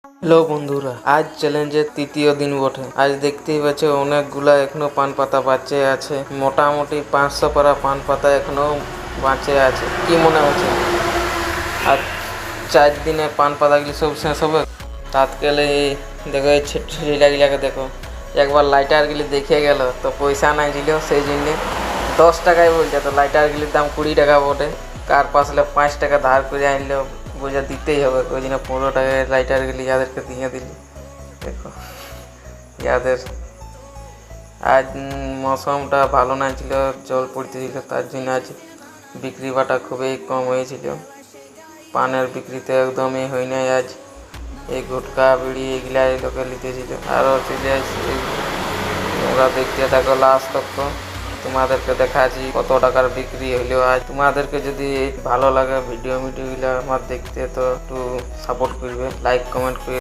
Hello বন্ধুরা, আজ চ্যালেঞ্জের তৃতীয় দিন বটে। আজ দেখতেই পাচ্ছ অনেকগুলা এখনো পান পাতা বাঁচে আছে। মোটামুটি 500 পারা পান পাতা এখনো বাঁচে আছে। কি মনে হচ্ছে আর 4 দিনে পান পাতাগুলি সব শেষ হবে? তাত গেলে দেখো এই ছেলেগুলাকে দেখো, একবার লাইটারগুলি দেখে গেল তো পয়সা নাই ছিল, সেই জন্যে 10 টাকায় বলছে, তো লাইটারগুলির দাম 20 টাকা বটে। কার পাশলে 5 টাকা ধার করে আনলেও বোঝা দিতেই হবে, ওই জন্য 15 টাকায় লাইটারগুলি যাদেরকে দিয়ে দিলি। দেখো যাদের আজ মৌসমটা ভালো না ছিল, জল পড়তেছিল, তার জন্য আজ বিক্রি বাটা খুবই কম হয়েছিল। পানের বিক্রিতে একদমই হয় নাই আজ। এই গুটকা বিড়ি এগুলা এই লোকে নিতেছিল। আরও তোমরা দেখতে থাকো লাস্ট তক, তোমাদেরকে দেখাচ্ছি কত টাকার বিক্রি হইলো আজ। তোমাদেরকে যদি ভালো লাগে ভিডিওগুলো আমার দেখতে, তো একটু সাপোর্ট করবে, লাইক কমেন্ট করে।